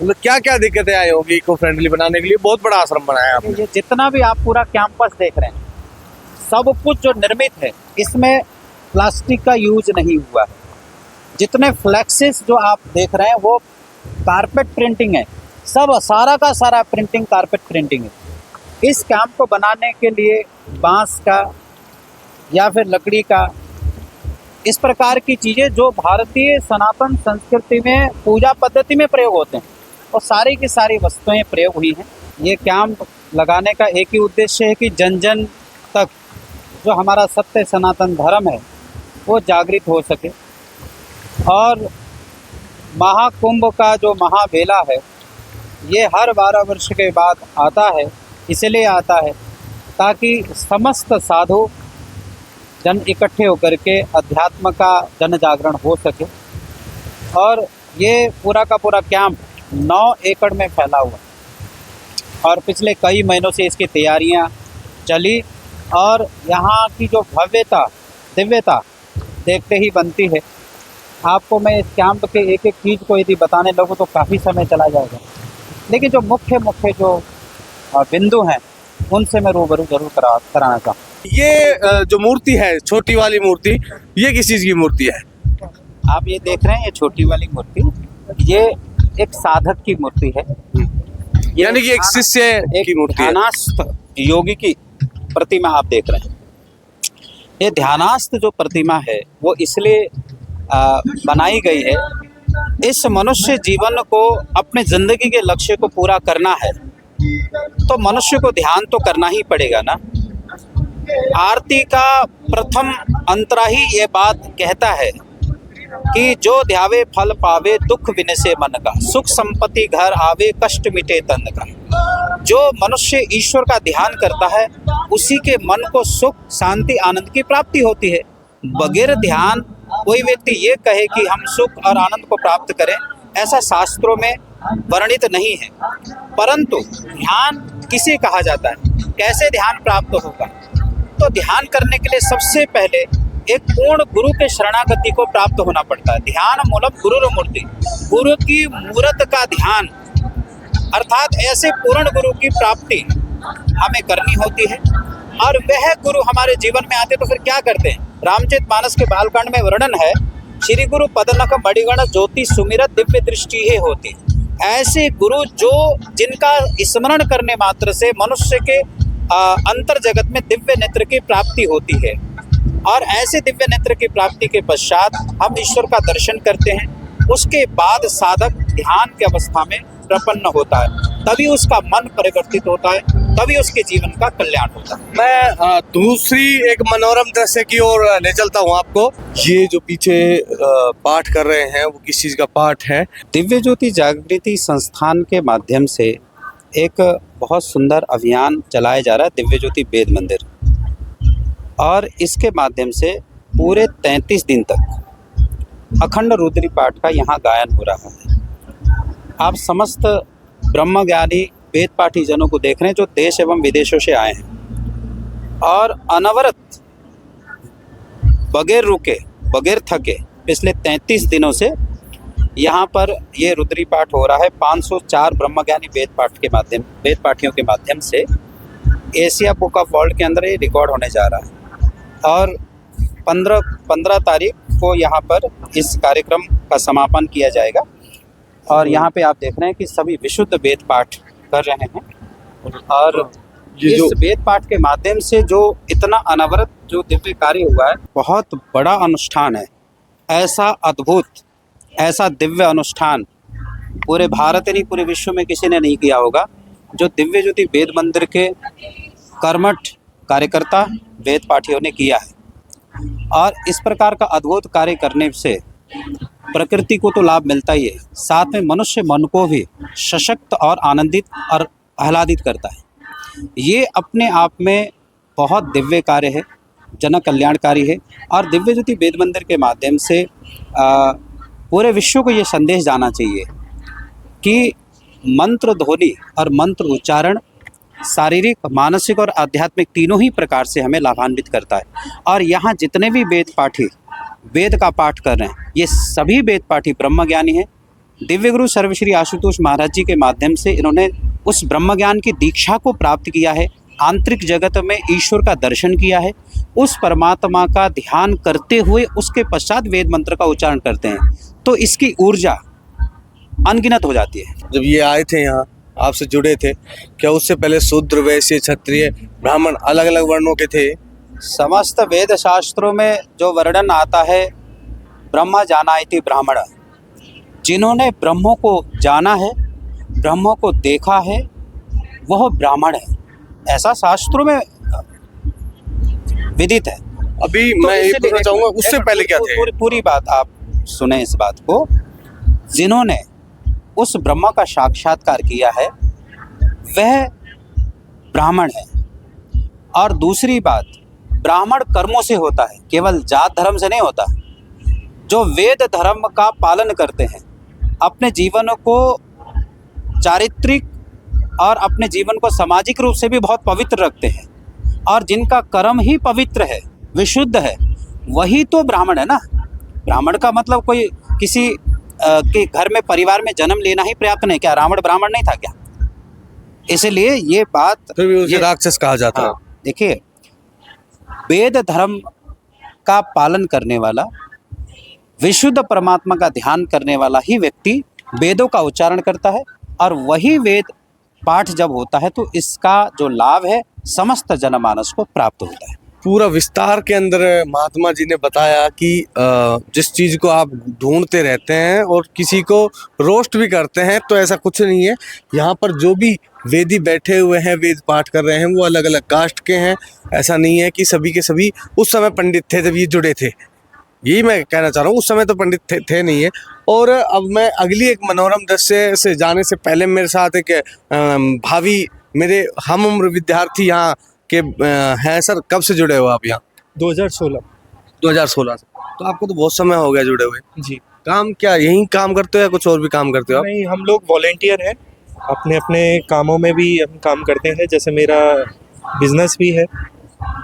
मतलब क्या क्या दिक्कतें आई होगी इको फ्रेंडली बनाने के लिए? बहुत बड़ा आश्रम बनाया आपने। ये जितना भी आप पूरा कैंपस देख रहे हैं, सब कुछ जो निर्मित है इसमें प्लास्टिक का यूज नहीं हुआ है। जितने फ्लेक्सेस जो आप देख रहे हैं वो कारपेट प्रिंटिंग है, सब सारा का सारा प्रिंटिंग कारपेट प्रिंटिंग है। इस कैंप को बनाने के लिए बांस का या फिर लकड़ी का, इस प्रकार की चीज़ें जो भारतीय सनातन संस्कृति में पूजा पद्धति में प्रयोग होते हैं, और सारी की सारी वस्तुएं प्रयोग हुई हैं। ये कैंप लगाने का एक ही उद्देश्य है कि जन जन तक जो हमारा सत्य सनातन धर्म है वो जागृत हो सके। और महाकुंभ का जो महामेला है ये हर 12 वर्ष के बाद आता है, इसलिए आता है ताकि समस्त साधु जन इकट्ठे होकर के अध्यात्म का जन जागरण हो सके। और ये पूरा का पूरा कैंप 9 एकड़ में फैला हुआ है और पिछले कई महीनों से इसकी तैयारियां चली, और यहाँ की जो भव्यता दिव्यता देखते ही बनती है। आपको मैं इस कैंप के एक एक चीज़ को यदि बताने लगूँ तो काफ़ी समय चला जाएगा, लेकिन जो मुख्य जो बिंदु हैं उनसे मैं रूबरू जरूर कराना चाहूँ। ये जो मूर्ति है, छोटी वाली मूर्ति, ये किस चीज की मूर्ति है? आप ये देख रहे हैं, ये छोटी वाली मूर्ति, ये एक साधक की मूर्ति है। यानी कि एक शिष्य की मूर्ति है। ध्यानास्थ योगी की प्रतिमा आप देख रहे हैं। ये ध्यानास्थ जो प्रतिमा है वो इसलिए बनाई गई है, इस मनुष्य जीवन को अपने जिंदगी के लक्ष्य को पूरा करना है तो मनुष्य को ध्यान तो करना ही पड़ेगा ना। आरती का प्रथम अंतरा ही ये बात कहता है कि जो ध्यावे फल पावे, दुख विनसे मन का, सुख संपत्ति घर आवे, कष्ट मिटे तन का। जो मनुष्य ईश्वर का ध्यान करता है उसी के मन को सुख शांति आनंद की प्राप्ति होती है। बगैर ध्यान कोई व्यक्ति ये कहे कि हम सुख और आनंद को प्राप्त करें, ऐसा शास्त्रों में वर्णित नहीं है। परंतु ध्यान किसे कहा जाता है, कैसे ध्यान प्राप्त होगा? तो ध्यान करने के लिए सबसे पहले एक पूर्ण गुरु के शरणागति को प्राप्त होना पड़ता है। ध्यान मूलम गुरु मूर्ति, गुरु की मूर्त का ध्यान, अर्थात ऐसे पूर्ण गुरु की प्राप्ति हमें करनी होती है। और वह गुरु हमारे जीवन में आते तो फिर क्या करते हैं? रामचरितमानस के बालकांड में वर्णन है, श्री गुरु पदनक मणिगण ज्योति सुमिरत दिव्य दृष्टि ही होती। ऐसे गुरु जो जिनका स्मरण करने मात्र से मनुष्य के अंतर जगत में दिव्य नेत्र की प्राप्ति होती है, और ऐसे दिव्य नेत्र की प्राप्ति के पश्चात हम ईश्वर का दर्शन करते हैं। उसके बाद साधक ध्यान की अवस्था में प्रपन्न होता है, तभी उसका मन परिवर्तित होता है, तभी उसके जीवन का कल्याण होता है। मैं दूसरी एक मनोरम दृश्य की ओर ले चलता हूँ आपको। ये जो पीछे पाठ कर रहे हैं वो किस चीज का पाठ है? दिव्य ज्योति जागृति संस्थान के माध्यम से एक बहुत सुंदर अभियान चलाया जा रहा है, दिव्य ज्योति वेद मंदिर, और इसके माध्यम से पूरे 33 दिन तक अखंड रुद्री पाठ का यहाँ गायन हो रहा है। आप समस्त ब्रह्मज्ञानी वेद पाठी जनों को देख रहे हैं जो देश एवं विदेशों से आए हैं, और अनवरत बगैर रुके बगैर थके पिछले 33 दिनों से यहाँ पर ये रुद्री पाठ हो रहा है। 504 ब्रह्मज्ञानी वेद पाठियों के माध्यम से एशिया बुक ऑफ वर्ल्ड के अंदर ये रिकॉर्ड होने जा रहा है, और 15 तारीख को यहाँ पर इस कार्यक्रम का समापन किया जाएगा। और यहाँ पे आप देख रहे हैं कि सभी विशुद्ध वेद पाठ कर रहे हैं, और इस वेद पाठ के माध्यम से जो इतना अनवरत जो दिव्य कार्य हुआ है, बहुत बड़ा अनुष्ठान है। ऐसा अद्भुत, ऐसा दिव्य अनुष्ठान पूरे भारत नहीं पूरे विश्व में किसी ने नहीं किया होगा, जो दिव्य ज्योति वेद मंदिर के कर्मठ कार्यकर्ता वेद पाठियों ने किया है। और इस प्रकार का अद्भुत कार्य करने से प्रकृति को तो लाभ मिलता ही है, साथ में मनुष्य मन को भी सशक्त और आनंदित और आह्लादित करता है। ये अपने आप में बहुत दिव्य कार्य है, जन कल्याणकारी है, और दिव्य ज्योति वेद मंदिर के माध्यम से पूरे विश्व को ये संदेश जाना चाहिए कि मंत्र ध्वनि और मंत्र उच्चारण शारीरिक, मानसिक और आध्यात्मिक तीनों ही प्रकार से हमें लाभान्वित करता है। और यहाँ जितने भी वेद पाठी वेद का पाठ कर रहे हैं, ये सभी वेद पाठी ब्रह्मज्ञानी हैं, दिव्य गुरु सर्वश्री आशुतोष महाराज जी के माध्यम से इन्होंने उस ब्रह्म ज्ञान की दीक्षा को प्राप्त किया है, आंतरिक जगत में ईश्वर का दर्शन किया है, उस परमात्मा का ध्यान करते हुए उसके पश्चात वेद मंत्र का उच्चारण करते हैं, तो इसकी ऊर्जा अनगिनत हो जाती है। जब ये आए थे यहाँ, आपसे जुड़े थे, क्या उससे पहले शूद्र, वैश्य, क्षत्रिय, ब्राह्मण अलग अलग वर्णों के थे? समस्त वेद शास्त्रों में जो वर्णन आता है, ब्रह्म जानाति ब्राह्मण, जिन्होंने ब्रह्मों को जाना है, ब्रह्मों को देखा है, वह ब्राह्मण है, ऐसा शास्त्रों में विदित है। अभी तो मैं ये इसलिए पूछना चाहूंगा, उससे पहले क्या थे? पूरी बात आप सुने इस बात को। जिन्होंने उस ब्रह्म का साक्षात्कार किया है वह ब्राह्मण है। और दूसरी बात, ब्राह्मण कर्मों से होता है, केवल जात धर्म से नहीं होता। जो वेद धर्म का पालन करते हैं, अपने जीवन को चारित्रिक और अपने जीवन को सामाजिक रूप से भी बहुत पवित्र रखते हैं, और जिनका कर्म ही पवित्र है, विशुद्ध है, वही तो ब्राह्मण है ना। ब्राह्मण का मतलब कोई किसी के घर में, परिवार में जन्म लेना ही पर्याप्त नहीं। क्या रावण ब्राह्मण नहीं था क्या? इसलिए ये बात, फिर भी उसे राक्षस कहा जाता है। हाँ, देखिए, वेद धर्म का पालन करने वाला, विशुद्ध परमात्मा का ध्यान करने वाला ही व्यक्ति वेदों का उच्चारण करता है, और वही वेद पाठ जब होता है तो इसका जो लाभ है समस्त जनमानस को प्राप्त होता है। पूरा विस्तार के अंदर महात्मा जी ने बताया कि जिस चीज़ को आप ढूंढते रहते हैं और किसी को रोस्ट भी करते हैं, तो ऐसा कुछ नहीं है। यहाँ पर जो भी वेदी बैठे हुए हैं, वेद पाठ कर रहे हैं, वो अलग अलग कास्ट के हैं। ऐसा नहीं है कि सभी के सभी उस समय पंडित थे जब ये जुड़े थे, यही मैं कहना चाह रहा हूँ। उस समय तो पंडित थे नहीं है। और अब मैं अगली एक मनोरम दृश्य से जाने से पहले मेरे साथ एक भावी मेरे हम उम्र विद्यार्थी यहाँ के हैं। सर, कब से जुड़े हो आप यहाँ? 2016। 2016 से। तो आपको तो बहुत समय हो गया जुड़े हुए। जी। काम क्या यहीं काम करते हो या कुछ और भी काम करते हो आप? नहीं, हम लोग वॉलेंटियर हैं, अपने अपने कामों में भी हम काम करते हैं। जैसे मेरा बिजनेस भी है,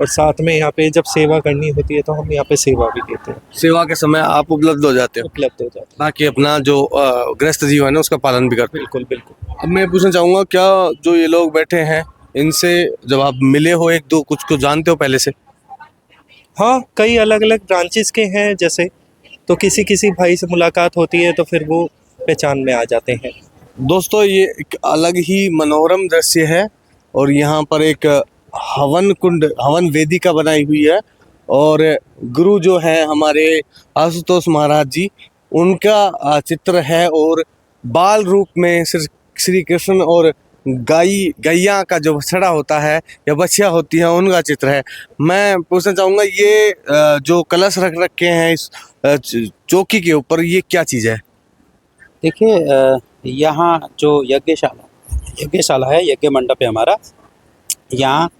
और साथ में यहाँ पे जब सेवा करनी होती है तो हम यहाँ पे सेवा भी देते हैं। सेवा के समय आप उपलब्ध हो जाते हो, उपलब्ध हो जाते हैं। बाकी अपना जो गृहस्थ जीवन है उसका पालन भी करते हो? बिल्कुल बिल्कुल। अब मैं पूछना चाहूँगा, क्या जो ये लोग बैठे हैं, इनसे जब आप मिले हो, एक दो कुछ को जानते हो पहले से? हाँ, कई अलग अलग ब्रांचेस के हैं जैसे, तो किसी किसी भाई से मुलाकात होती है तो फिर वो पहचान में आ जाते हैं। दोस्तों, ये एक अलग ही मनोरम दृश्य है, और यहाँ पर एक हवन कुंड, हवन वेदिका बनाई हुई है, और गुरु जो है हमारे आशुतोष महाराज जी, उनका चित्र है, और बाल रूप में श्री कृष्ण और गैया का जो बछड़ा होता है या बछिया होती है, उनका चित्र है। मैं पूछना चाहूँगा, ये जो कलश रख रखे हैं इस चौकी के ऊपर, ये क्या चीज़ है? देखिए, यहाँ जो यज्ञशाला है, यज्ञ मंडप है हमारा, यहाँ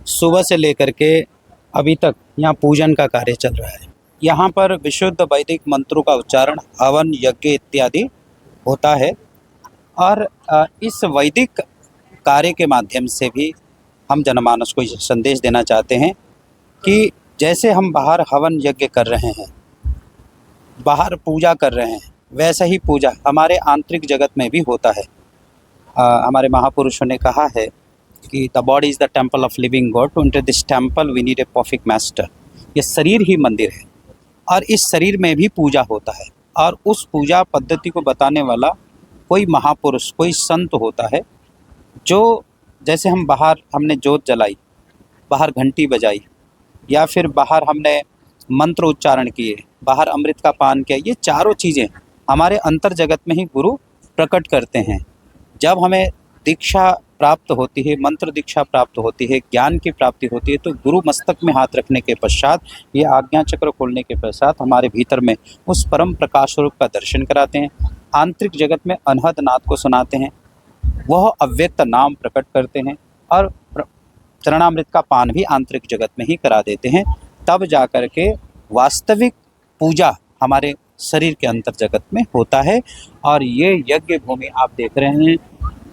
सुबह से लेकर के अभी तक यहाँ पूजन का कार्य चल रहा है। यहाँ पर विशुद्ध वैदिक मंत्रों का उच्चारण, हवन, यज्ञ इत्यादि होता है, और इस वैदिक कार्य के माध्यम से भी हम जनमानस को ये संदेश देना चाहते हैं कि जैसे हम बाहर हवन यज्ञ कर रहे हैं, बाहर पूजा कर रहे हैं, वैसा ही पूजा हमारे आंतरिक जगत में भी होता है। हमारे महापुरुषों ने कहा है कि the body is the temple of living God, to enter this temple we need a perfect master. ये शरीर ही मंदिर है, और इस शरीर में भी पूजा होता है, और उस पूजा पद्धति को बताने वाला कोई महापुरुष, कोई संत होता है, जो जैसे हम बाहर हमने जोत जलाई, बाहर घंटी बजाई, या फिर बाहर हमने मंत्र उच्चारण किए, बाहर अमृत का पान किया, ये चारों चीज़ें हमारे अंतर जगत में ही गुरु प्रकट करते हैं। जब हमें दीक्षा प्राप्त होती है, मंत्र दीक्षा प्राप्त होती है, ज्ञान की प्राप्ति होती है, तो गुरु मस्तक में हाथ रखने के पश्चात, ये आज्ञा चक्र खोलने के पश्चात हमारे भीतर में उस परम प्रकाश स्वरूप का दर्शन कराते हैं, आंतरिक जगत में अनहद नाद को सुनाते हैं, वह अव्यक्त नाम प्रकट करते हैं, और चरणामृत का पान भी आंतरिक जगत में ही करा देते हैं। तब जा कर के वास्तविक पूजा हमारे शरीर के अंतर जगत में होता है। और ये यज्ञ भूमि आप देख रहे हैं,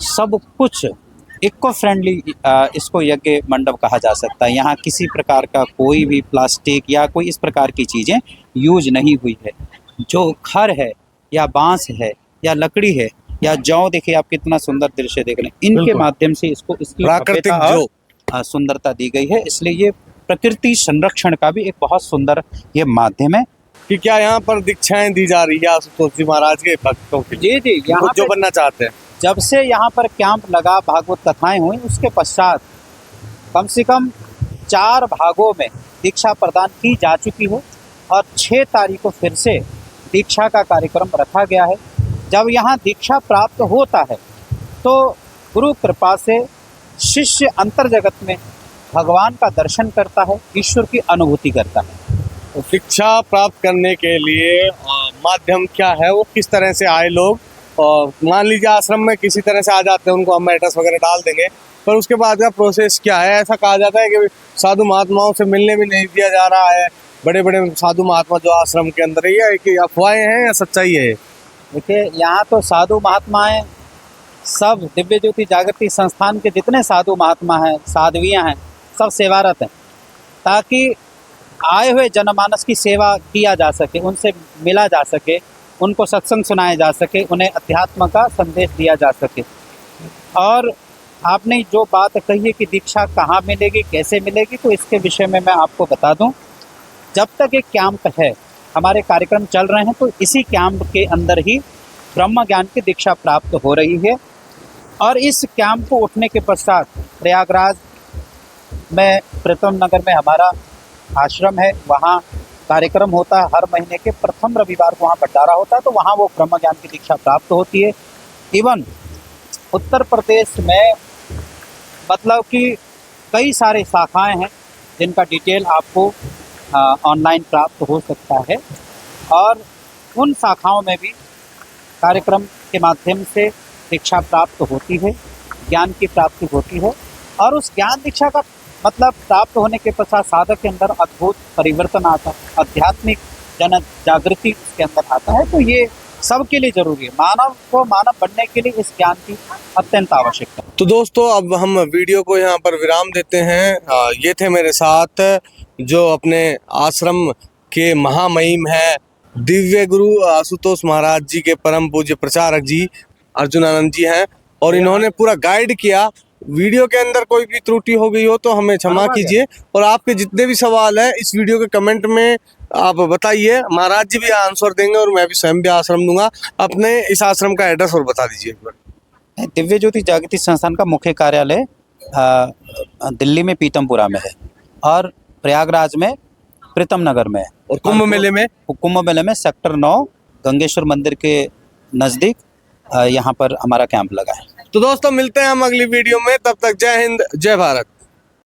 सब कुछ इको फ्रेंडली, इसको यज्ञ मंडप कहा जा सकता है। यहाँ किसी प्रकार का कोई भी प्लास्टिक या कोई इस प्रकार की चीज़ें यूज नहीं हुई है। जो खर है या बांस है या लकड़ी है या जौ, देखिए आप कितना सुंदर दृश्य देख रहे हैं, इनके बिल्कुल। माध्यम से इसको इसकी प्राकृतिक भव्यता और, जो सुंदरता दी गई है। इसलिए ये प्रकृति संरक्षण का भी एक बहुत सुंदर ये माध्यम है। कि क्या यहाँ पर दीक्षाएं दी जा रही है आशुतोष जी महाराज के भक्तों के लिए, जी यहाँ जो पे बनना चाहते हैं? जब से यहाँ पर कैंप लगा, भागवत कथाएं हुई, उसके पश्चात कम से कम 4 भागों में दीक्षा प्रदान की जा चुकी है और 6 तारीख को फिर से दीक्षा का कार्यक्रम रखा गया है। जब यहाँ दीक्षा प्राप्त होता है तो गुरु कृपा से शिष्य अंतर जगत में भगवान का दर्शन करता है, ईश्वर की अनुभूति करता है। तो शिक्षा प्राप्त करने के लिए माध्यम क्या है, वो किस तरह से आए लोग? और मान लीजिए आश्रम में किसी तरह से आ जाते हैं, उनको हम एड्रेस वगैरह डाल देंगे, पर उसके बाद का प्रोसेस क्या है? ऐसा कहा जाता है कि साधु महात्माओं से मिलने भी नहीं दिया जा रहा है, बड़े बड़े साधु महात्मा जो आश्रम के अंदर है, ये कि अफवाहें हैं या सच्चाई है? देखिए यहाँ तो साधु महात्माएं सब, दिव्य ज्योति जागृति संस्थान के जितने साधु महात्मा हैं, साध्वियाँ हैं, सब सेवारत हैं, ताकि आए हुए जनमानस की सेवा किया जा सके, उनसे मिला जा सके, उनको सत्संग सुनाया जा सके, उन्हें अध्यात्म का संदेश दिया जा सके। और आपने जो बात कही है कि दीक्षा कहाँ मिलेगी, कैसे मिलेगी, तो इसके विषय में मैं आपको बता दूं, जब तक एक कैंप है, हमारे कार्यक्रम चल रहे हैं, तो इसी कैंप के अंदर ही ब्रह्म ज्ञान की दीक्षा प्राप्त हो रही है। और इस कैंप को उठने के पश्चात प्रयागराज में प्रीतम नगर में हमारा आश्रम है, वहाँ कार्यक्रम होता है। हर महीने के प्रथम रविवार को वहाँ भंडारा होता है, तो वहाँ वो ब्रह्म ज्ञान की दीक्षा प्राप्त होती है। इवन उत्तर प्रदेश में मतलब कि कई सारे शाखाएं हैं जिनका डिटेल आपको ऑनलाइन प्राप्त हो सकता है, और उन शाखाओं में भी कार्यक्रम के माध्यम से दीक्षा प्राप्त होती है, ज्ञान की प्राप्ति होती है। और उस ज्ञान दीक्षा का मतलब प्राप्त होने के पश्चात साधक के अंदर अद्भुत परिवर्तन आता है, आध्यात्मिक जन जागृति उसके अंदर आता है। तो ये सबके लिए जरूरी है, मानव को मानव बनने के लिए इस ज्ञान की अत्यंत आवश्यकता है। तो दोस्तों अब हम वीडियो को यहाँ पर विराम देते हैं। ये थे मेरे साथ जो अपने आश्रम के महामहिम है दिव्य गुरु आशुतोष महाराज जी के परम पूज्य प्रचारक जी अर्जुनानंद जी हैं, और इन्होंने पूरा गाइड किया। वीडियो के अंदर कोई भी त्रुटि हो गई हो तो हमें क्षमा कीजिए, और आपके जितने भी सवाल हैं इस वीडियो के कमेंट में आप बताइए, महाराज जी भी आंसर देंगे और मैं भी स्वयं भी आश्रम दूंगा। अपने इस आश्रम का एड्रेस और बता दीजिए एक बार। दिव्य ज्योति जागृति संस्थान का मुख्य कार्यालय दिल्ली में पीतमपुरा में है, और प्रयागराज में प्रीतम नगर में है, और कुंभ मेले में सेक्टर 9 गंगेश्वर मंदिर के नज़दीक यहाँ पर हमारा कैंप लगा है। तो दोस्तों मिलते हैं हम अगली वीडियो में, तब तक जय हिंद जय भारत।